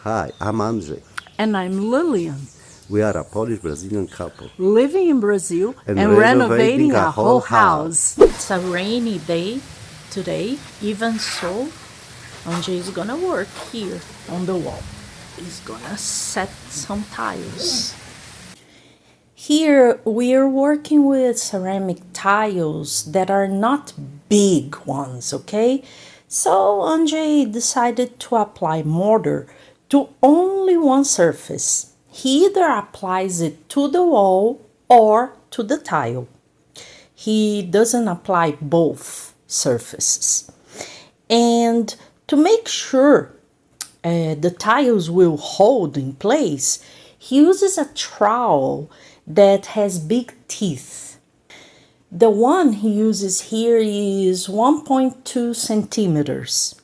Hi, I'm Andrzej. And I'm Lillian, We are a Polish-Brazilian couple. living in Brazil And and renovating renovating a a whole whole house. It's a rainy day today, even so, Andrzej is gonna work here on the wall. He's gonna set some tiles. Here we are working with ceramic tiles that are not big ones, okay? So Andrzej decided to apply mortar to only one surface. He either applies it to the wall or to the tile. He doesn't apply both surfaces. And to make sure the tiles will hold in place, he uses a trowel that has big teeth. The one he uses here is 1.2 centimeters.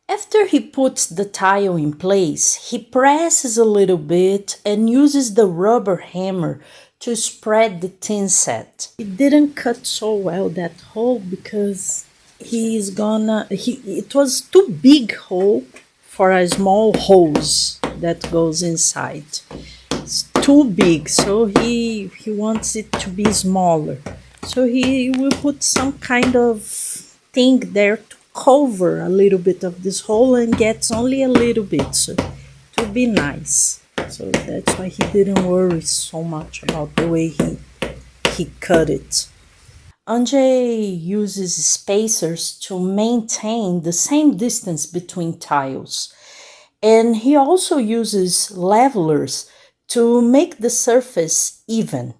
After he puts the tile in place, he presses a little bit and uses the rubber hammer to spread the thin set. It didn't cut so well that hole because it was too big hole for a small hose that goes inside. It's too big, so he wants it to be smaller. So he will put some kind of thing there to cover a little bit of this hole and gets only a little bit, so to be nice. So that's why he didn't worry so much about the way he cut it. Andrzej uses spacers to maintain the same distance between tiles. And he also uses levelers to make the surface even.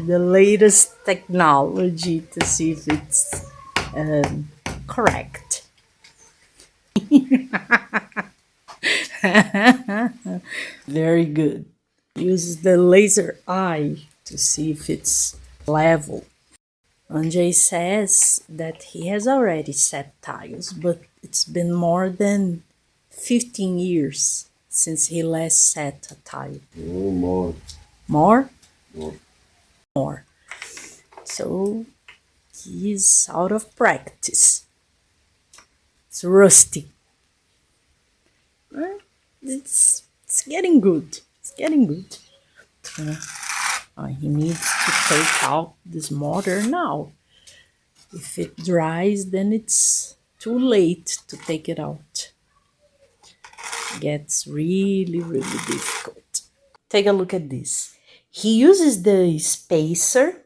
The latest technology to see if it's correct. Very good. Uses the laser eye to see if it's level. Andrzej says that he has already set tiles, but it's been more than 15 years since he last set a tile. Oh, more. More? More. More. So he's out of practice. It's rusty. It's getting good. It's getting good. He needs to take out this mortar now. If it dries, then it's too late to take it out. It gets really, really difficult. Take a look at this. He uses the spacer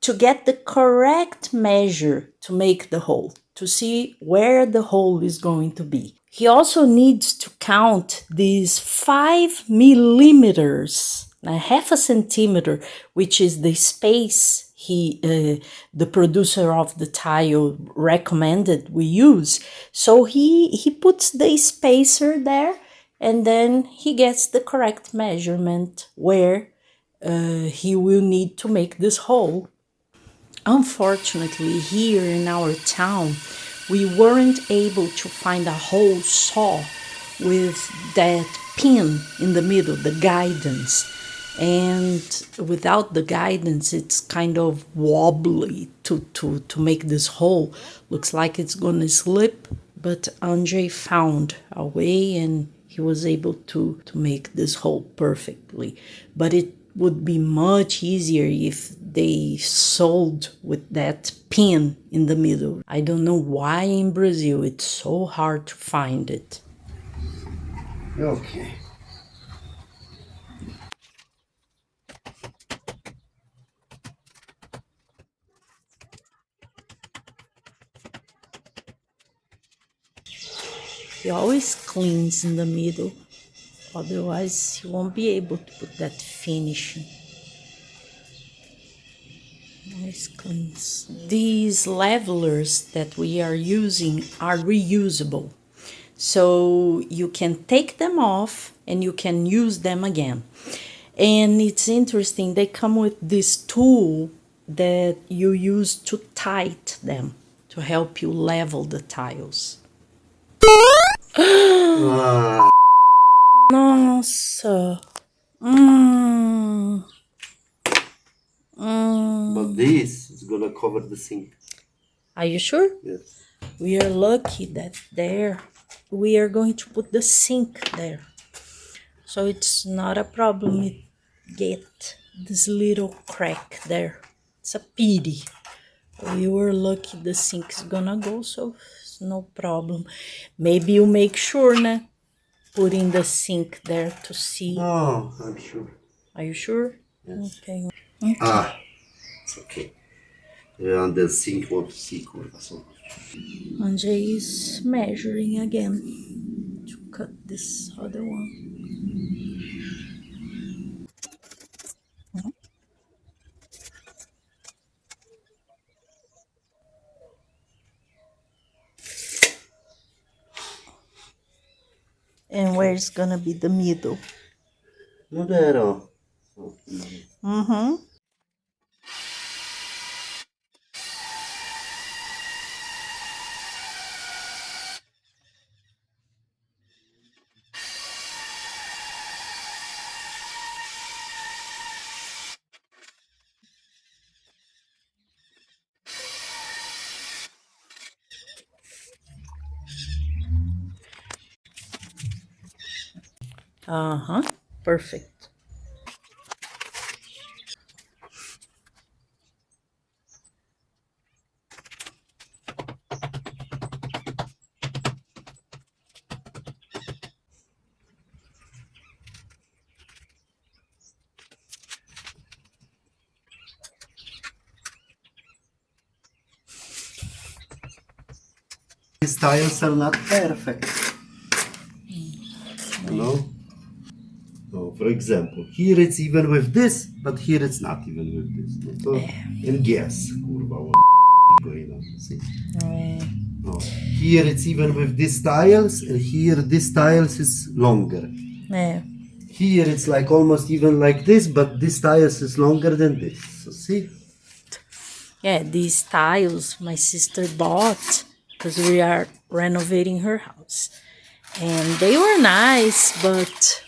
to get the correct measure to make the hole, to see where the hole is going to be. He also needs to count these 5 millimeters, a half a centimeter, which is the space the producer of the tile recommended we use. So he puts the spacer there, and then he gets the correct measurement where he will need to make this hole. Unfortunately, here in our town, we weren't able to find a hole saw with that pin in the middle, the guidance. And without the guidance, it's kind of wobbly to make this hole. Looks like it's gonna slip, but Andrzej found a way and he was able to make this hole perfectly. But it would be much easier if they sold with that pin in the middle. I don't know why in Brazil it's so hard to find it. Okay. He always cleans in the middle, otherwise he won't be able to put that finishing. Always cleans. These levelers that we are using are reusable. So you can take them off and you can use them again. And it's interesting, they come with this tool that you use to tight them to help you level the tiles. Nossa. But this is gonna cover the sink. Are you sure? Yes. We are lucky that there we are going to put the sink there. So it's not a problem it get this little crack there. It's a pity. We were lucky the sink's gonna go, so it's no problem. Maybe you make sure, né? Putting the sink there to see. Oh, I'm sure. Are you sure? Yes. Okay. It's okay. And the sink won't see, kurwa, so. Andrzej is measuring again to cut this other one. And where's gonna be the middle? No there. Mm-hmm. Uh-huh. Perfect. These tiles are not perfect. You know? So, for example, here it's even with this, but here it's not even with this. No? So, and guess, kurwa, what is going on? See? No. Here it's even with these tiles, and here this tiles is longer. Yeah. Here it's like almost even like this, but this tiles is longer than this. So see? Yeah, these tiles my sister bought because we are renovating her house. And they were nice, but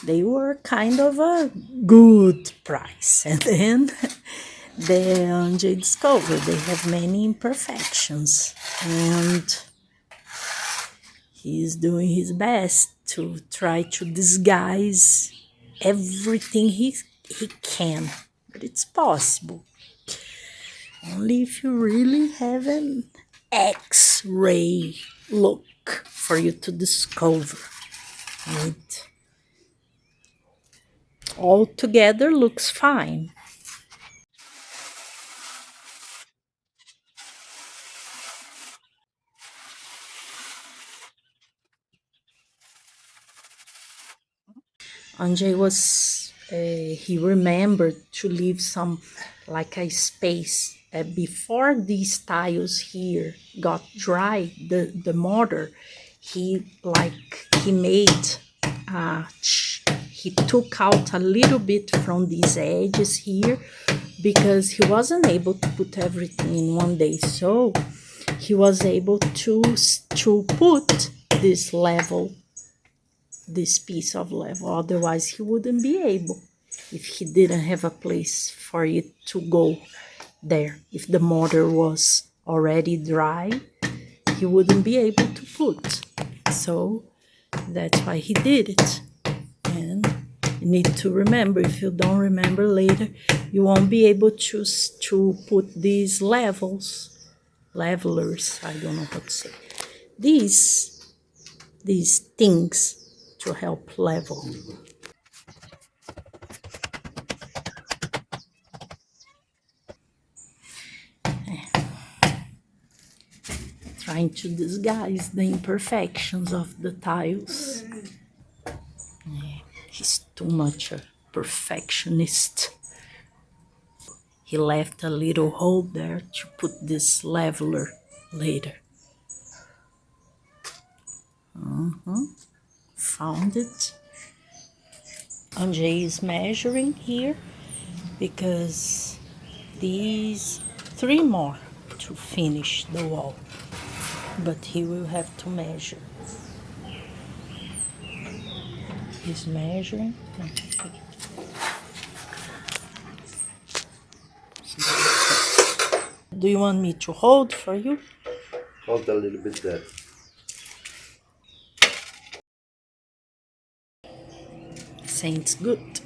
they were kind of a good price. And then the Andrzej discovered they have many imperfections. And he's doing his best to try to disguise everything he can. But it's possible. Only if you really have an X-ray look for you to discover it. All together looks fine. Andrzej was, he remembered to leave some, like a space. Before these tiles here got dry, the mortar, he made, he took out a little bit from these edges here because he wasn't able to put everything in one day. So he was able to put this level, this piece of level, otherwise he wouldn't be able, if he didn't have a place for it to go there. If the mortar was already dry, he wouldn't be able to put. So that's why he did it. And you need to remember, if you don't remember later, you won't be able to put these levelers, I don't know what to say, these things to help level. Trying to disguise the imperfections of the tiles. He's too much a perfectionist. He left a little hole there to put this leveler later. Found it. Andrzej is measuring here because these 3 more to finish the wall, but he will have to measure. He's measuring. Do you want me to hold for you? Hold a little bit there. Sounds good.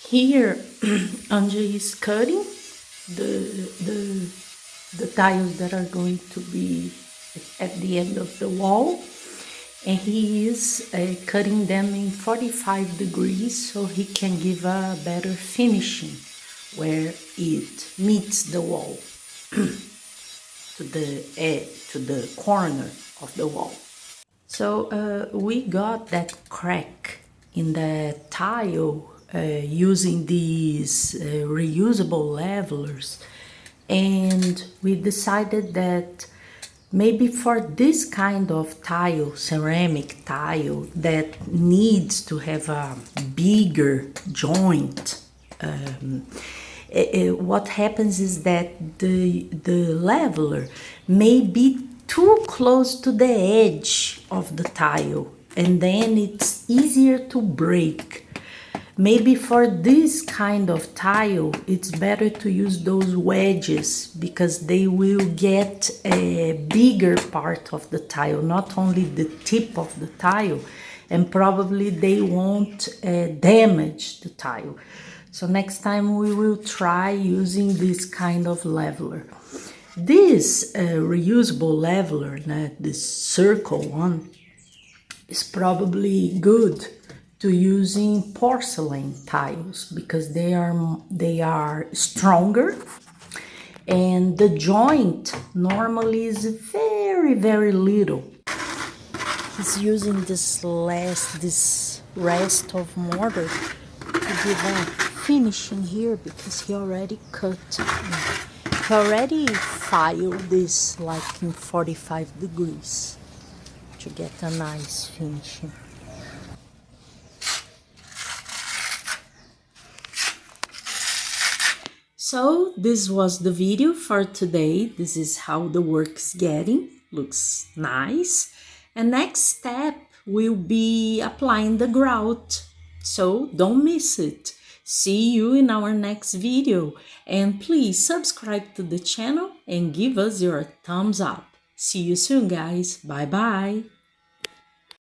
Here, Andrzej is cutting the tiles that are going to be at the end of the wall, and he is cutting them in 45 degrees so he can give a better finishing where it meets the wall to the corner of the wall. So we got that crack in the tile using these reusable levelers, and we decided that maybe for this kind of tile, ceramic tile, that needs to have a bigger joint, what happens is that the leveler may be too close to the edge of the tile, and then it's easier to break. Maybe for this kind of tile, it's better to use those wedges because they will get a bigger part of the tile, not only the tip of the tile, and probably they won't damage the tile. So next time we will try using this kind of leveler. This reusable leveler, this circle one, is probably good to using porcelain tiles because they are stronger, and the joint normally is very little. He's using this rest of mortar to give a finishing here because he already cut. He already filed this like in 45 degrees to get a nice finishing. So this was the video for today. This is how the work is getting. Looks nice. And next step will be applying the grout. So don't miss it. See you in our next video. And please subscribe to the channel and give us your thumbs up. See you soon, guys. Bye bye.